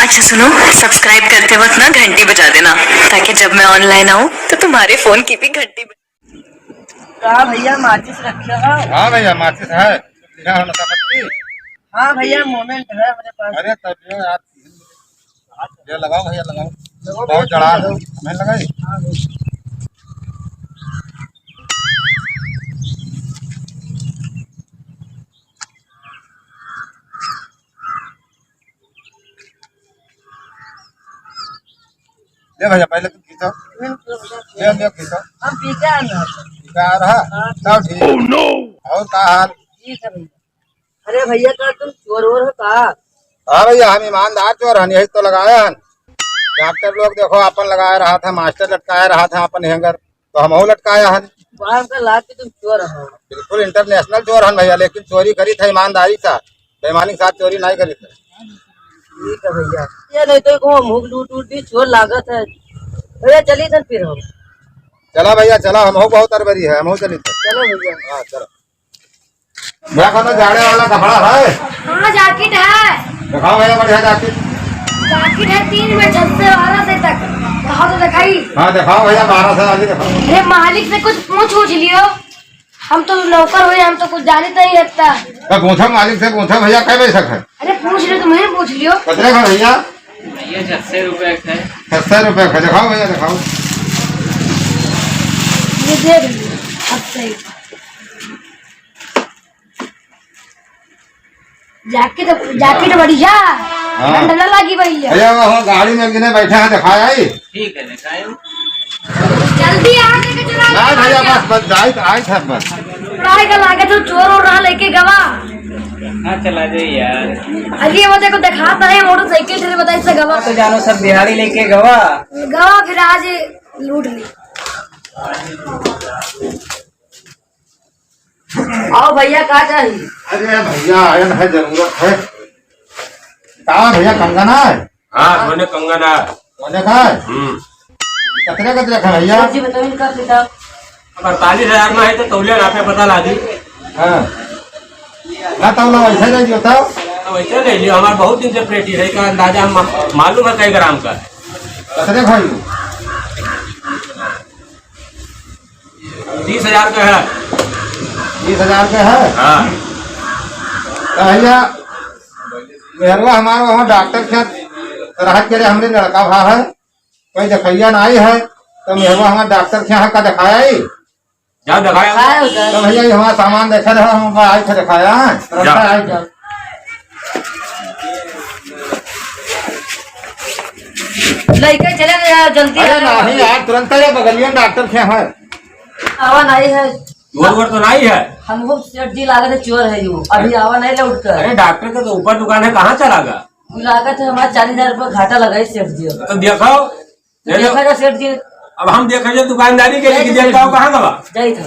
अच्छा सुनो, सब्सक्राइब करते वक्त ना घंटी बजा देना, ताकि जब मैं ऑनलाइन आऊँ तो तुम्हारे फोन की भी घंटी कहा भैया माचिस रखे हो? हाँ भैया माचिस है। हाँ भैया मोमेंट है मेरे पास। अरे तब ये लगाओ भैया, लगाओ। बहुत चढ़ा दो, मैं लगाई। ले भैया पहले तुम खींचो, ले खींचो। हम पी के आना क्या आ रहा? सब ठीक। Oh no. और क्या हाल? ठीक है भैया। अरे भैया का तुम चोर वोर हो का? हाँ भैया, हम ईमानदार चोर हन, यही तो लगाया हन। डॉक्टर लोग देखो अपन लगाया रहा था, मास्टर लटकाया रहा था अपन हैंगर, तो हम लटकाया हन। बाहर का ला के तुम चोर हो? बिल्कुल इंटरनेशनल चोर हन भैया, लेकिन चोरी करी था ईमानदारी से, बेईमानी के साथ चोरी नहीं करी थी। ठीक है भैया। ये नहीं तो मुख लूट भी चोर लागत है भैया। चलिए सर फिर हम। चला भैया चला, हम बहुत अरबरी है, हम चली थे। चलो भैया। हाँ चलो। भैया खाना जाने वाला कपड़ा है? हाँ जैकेट है। दिखाओ भैया बढ़िया जैकेट। जैकेट है 3 में 10 से 12 से तक। दिखाओ तो दिखाई। हाँ दिखाओ भैया, 12 से आगे दिखाओ। अरे मालिक से कुछ पूछ लियो, हम तो नौकर हुए, हम तो कुछ जानते नहीं लगता। तो पूछो मालिक से, पूछो भैया कै पैसा है? अरे पूछ लियो, तुम्हें पूछ लियो। कितने का भैया? भैया 70 रुपए का है। 70 रुपए का। दिखाओ भैया दिखाओ। ये देख लियो अब सही। जैकेट बढ़िया, ठंड न लगी भैया। भैया वो गाड़ी में गिने बैठे हैं, दिखाया ही। ठीक है दिखाओ। जल्दी आ लेके चला। नहीं भैया बस जाए तो आई था बस। काय का लागे तो चोर और रहा लेके गवा। हाँ चला जाए यार। अरे वो देखो दिखाता है मोटरसाइकिल से, बताइए से गवा तो जानो सब बिहारी लेके गवा। गवा फिर आज लूट ली। आओ भैया क्या चाहिए? अरे भैया आयन है, जरूरत है। कहाँ भैया कंगना है? हाँ सोने कंगना। सोने का है? कितने का है भैया? जी बताओ इनका किताब। 48,000 में है तो तौलिया ना पे पता ला दी। हाँ ना तो लोग ऐसे नहीं होता। तो वैसे ले लियो, हमारे बहुत दिन से प्लेटी है का अंदाजा हम मालूम है कई ग्राम का। कितने भाई? 30,000 का है। 30,000 के है? हाँ तो भैया मेहरवा हमारा वहाँ डॉक्टर के साथ राहत करे, हमने लड़का भा है, कोई दिखैया नहीं है, तो मेहरवा हमारे डॉक्टर के यहाँ का दिखाया ही। जाओ दिखाया। तो भैया ये हमारा सामान देखे रहे, हम आई थे दिखाया है। लेके चले गए जल्दी। अरे नहीं यार, तुरंत ये बगलिया डॉक्टर के है। आवा नहीं है। चोर तो नहीं है। हम वो सेठ जी लागत चोर है जो अभी आवा नहीं लौट कर। अरे डॉक्टर का तो ऊपर दुकान है, कहाँ चला गया? लागत है हमारा 40,000 रुपया घाटा लगाई सेठ जी। तो देखो देखा सेठ जी। अब हम देखे दुकानदारी के लिए देखा कहाँ गवा। जाई था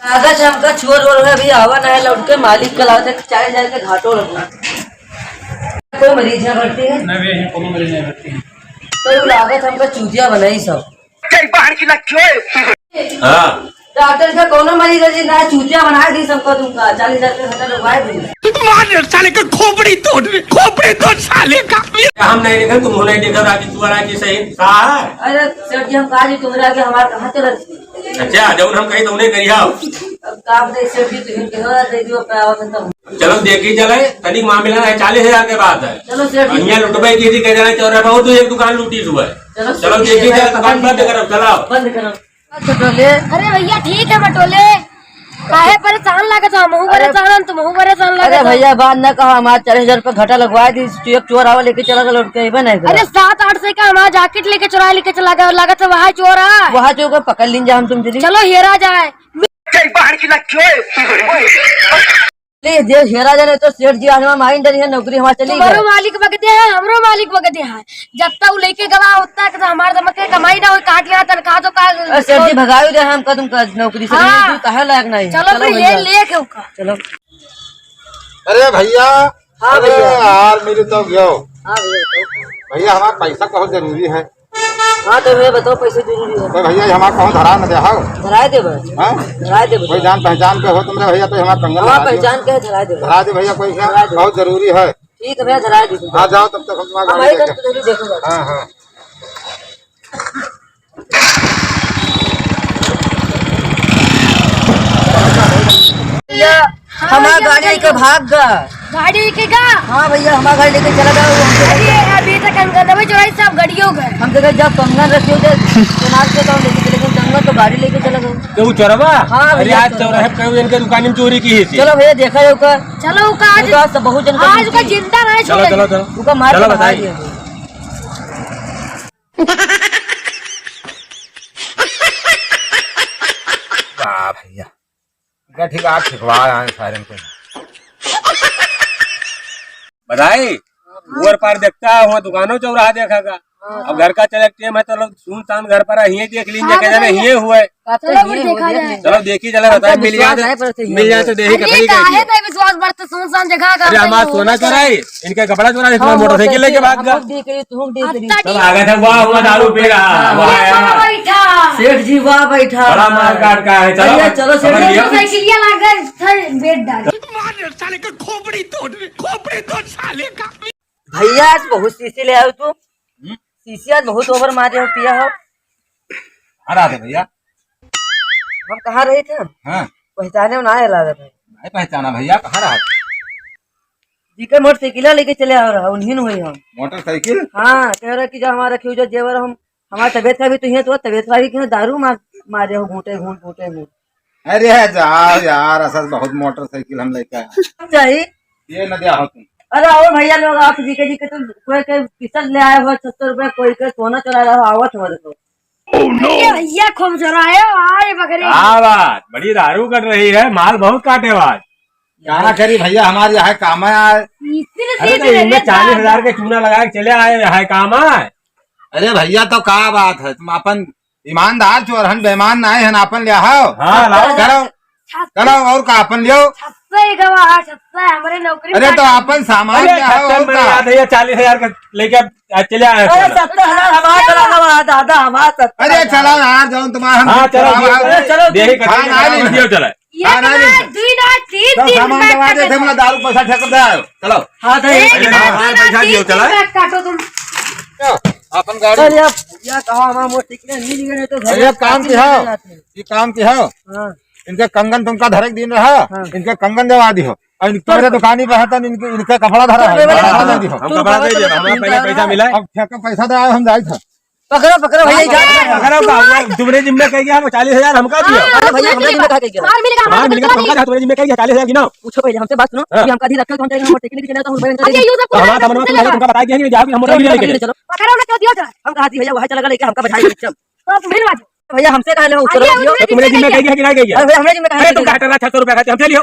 लागत हमका चोर वोर है, अभी आवा नहीं लौट के। मालिक का लागत है 40,000 के घाटो लगा। कोई मरीज है भर्ती है? तो लागत हमका चूतिया बनाई सब। हाँ डॉक्टर का कोनो मरीज है जी ना चूतिया बना दी सबको। तुमका 40,000 के घाटा लगवाए दी। साले का खोपड़ी तोड़ साले का। हम नहीं देखा, तुम नहीं देखा, राजी तुम्हारा जी सही कहा है। अरे सेठ जी हम कहा जी तुम्हारा के हमारे कहाँ चल रही? अच्छा जब हम कहीं तुमने करी आओ। अब काम दे सेठ जी तुम कहो दे दियो तब। चलो देखी चले, तनिक मामला है 40,000 के बात है। चलो सेठ जी। यहाँ लुटवाई की थी, कह जाना चौरा बहुत तो एक दुकान लूटी सुबह। चलो देखी चले, दुकान बंद करो, चलाओ बंद करो। छोटोले अरे भैया ठीक है बटोले, काहे परेशान लगे तो हमहू परेशान, तुमहू परेशान लगे। अरे भैया बात न कहा, हमारे 40,000 रुपया घाटा लगवा दी। एक चोर आवा लेके चला गया लौट के नहीं। अरे 7-8 से का हमारा जैकेट लेके चुरा लेके चला गया, लागत है वहाँ चोर है। वहाँ जो को पकड़ लीजिए हम तुम चली। चलो हेरा जाए। ले दे हेरा जाने तो सेठ जी आज माइंड डरी है, नौकरी हमारा चली तुम्हारो गई। मालिक बगते हैं, हमरो मालिक बगते हैं। जब तक वो लेके गवा होता है हमारे दम के कमाई ना हो, काट लिया तनखा तो का। सेठ जी भगाई दे हम कदम का नौकरी से। हाँ। तू कहे लायक नहीं। चलो फिर ये लेके उका। चलो। अरे भैया। हाँ अरे भैया। यार मेरे तो गयो। हाँ भैया भैया हमारा पैसा बहुत जरूरी है। हाँ तो भैया बताओ पैसे जरूरी है। तो भैया हमारा कौन धरा न दे? धराए दे बस। हाँ? धराए दे कोई जान पहचान के हो तुमरे भैया तो हमारा कंगन हमारा पहचान के धराए दे। धरा दे भैया, कोई बहुत जरूरी है। ठीक है भैया जरा दीजिए। आ जाओ तब तक हम तुम्हारा हमारी गाड़ी तरफ लेके। तो देखूंगा। हाँ हाँ भैया हमारा गाड़ी लेके भाग गया। गाड़ी लेकेगा। हाँ भैया हमारा गाड़ी लेके चला गया। अरे अभी तक हम गए चोराई सब गाड़ियों गए। हम जगह जब कंगन रखे हुए चुनाव के तो लेके चले गए जंगल तो गाड़ी लेके चला गया। तो चोरवा हाँ अरे भैया, आज चौराहे पे कहीं इनके दुकान में चोरी की है थी। चलो भैया देखा है उका। चलो उका आज उका सब बहुत जन आज का जिंदा नहीं चलो छोड़ेंगे। चलो चलो उका मार चलो के भगा बताइए। दिया। वाह भैया ठीक आप ठिकवा आए सारे को। बताई ऊपर पार देखता है वहाँ दुकानों चौराहा देखेगा। अब घर का चले टेम है तो लोग सुनसान घर पर यही देख लीजिए हाँ, क्या जाने बताइए। ये हुए। चलो फिर देखा जाए। चलो देखी चले बताए हमको मिल जाए विश्वास है, पर तो सही मिल जाए तो देखी अरे कतई काहे गई। नहीं विश्वास बढ़ते सुनसान जगह का। अरे हमारा सोना चुराई इनके कपड़ा चुरा हाँ, मोटरसाइकिल लेके भाग गया। हम देख रही तुम देख रही। सब आगे था वाह हुआ दारू पी रहा वाह यार। बैठा सेठ जी वहाँ बैठा। बड़ा मार काट का है। भैया, चलो सेठ समझ जी। लिया? साइकिलिया लाकर बेड डाल। मार साले का खोपड़ी तोड़ साले का। भैया आज बहुत शीशे ले आयो तू। शीशे आज बहुत ओवर मारे हो पिया हो। आ रहा था भैया। हम कहाँ रहे थे हाँ पहचाने में ना आया लागत है। नहीं पहचाना भैया कहाँ रहा। जीके मोटरसाइकिल लेके चले आ रहा उन्हीं हुई हम। मोटरसाइकिल। हाँ कह रहा कि जो हमारा रखे जो जेवर हम हमारा तबियत का भी तो है तो तबियत का भी क्यों दारू मारे हो घूटे घूट। अरे जाओ यार असल बहुत मोटरसाइकिल हम लेके आए। चाहिए ये न दिया हो तुम। अरे आओ भैया लोग आप जी के तुम कोई के पिस्टल ले आए हो 600 रुपए कोई के सोना चला रहा हो आवत हो देखो। ये भैया खूब चुराए आए बकरे। हाँ बात बड़ी दारू कट रही है माल बहुत काटे बात। क्या करी भैया हमारे यहाँ काम आए। अरे तो इनमें 40,000 के चूना लगा के चले आए है काम आए। अरे भैया तो क्या बात है तुम अपन ईमानदार चोर हन बेईमान ना है अपन ले आओ। हाँ लाओ करो करो और का अपन लियो। हमारे नौकरी। अरे तो अपन सामान ले आओ और का। 40,000 का लेके चले आए अरे हैं। 70,000 हमारा चला गया दादा हमारा 70,000। अरे चलो यार जाओ तुम्हारा हाँ चलो चलो, देही हाँ, ना ली। कटिंग चला ये ना तो सामान दवा दे थे मतलब दारू पैसा ठेक दे आओ। चलो हाँ तो पैसा दियो चला। काटो तुम। अपन गाड़ी। अरे अब भैया कहा हमारा मोटरसाइकिल मिल गए तो अरे काम की हो ये काम की हो। हाँ इनके कंगन तुमका धरक दिन रहा इनके कंगन दवा दी हो और तुम्हारे दुकानी पे है तो इनके कपड़ा धरा है कपड़ा दे दी हो। हम कपड़ा दे दिया हमारा पहले पैसा मिला है। अब ठेका पैसा दे आए हम जाए थे। पकड़ो भैया तुम्हारे जिम्मे कह गया 40,000 हमका दिया। अरे भैया हमने जिम्मे कहा क्या मार मिलेगा हाँ मिल गया हमका तुम्हारे जिम्मे कह गया 40,000 की ना। पूछो पहले हमसे बात सुनो कि हम कभी रखा कौन जाएगा मोटरसाइकिल लेके चला था अरे ये सब तो हमारा सामान में तुमका बताया कि जाओ हम मोटरसाइकिल लेके चलो पकड़ो ना क्यों दियो चला। हम कहा थी भैया वहाँ चला लेके हमका बैठाई चल तो तुम मिलवा दो। भैया हमसे कहा ले चलो अरे, तुम्हारे जिम्मे कह गया कि नहीं कह गया। अरे भैया हमने जिम्मे अरे तुम कहा काटना 600 रुपया खाते हमसे लियो।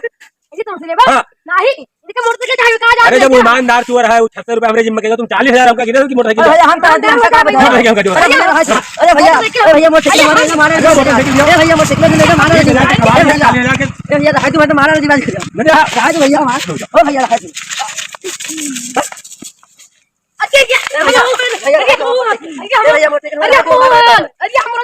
ऐसे तुमसे लेबा हाँ। नहीं इनके मोटरसाइकिल चाबी कहां जा। अरे जब वो ईमानदार चोर है वो 600 रुपया हमारे जिम्मे कहेगा तुम 40,000 हमका किधर की मोटरसाइकिल। भैया हम कहा हमका कहा मोटरसाइकिल हमका दियो। अरे भैया मोटरसाइकिल मारे अरे भैया मोटरसाइकिल लेके मारे अरे भैया हाथ में मारा जी बात राज भैया ओ भैया हाथ भैया मोटरसाइकिल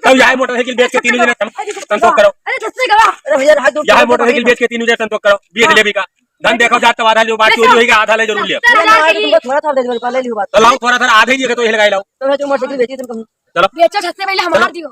तब यहाँ मोटरसाइकिल बेच के 3 दिन संतोष करो। अरे भैया हाथ यहाँ मोटरसाइकिल बेच के 3 दिन संतोष करो। बीच ले भी का धन देखो जात आधा लियो बात चोरी होगी आधा ले जरूर लियो। थोड़ा था दे पहले लियो बात तो लाओ थोड़ा थोड़ा आधे ही तो ये लगाई लाओ। तो जो मोटरसाइकिल बेची तुम चलो बेचो छत से पहले हमार दियो।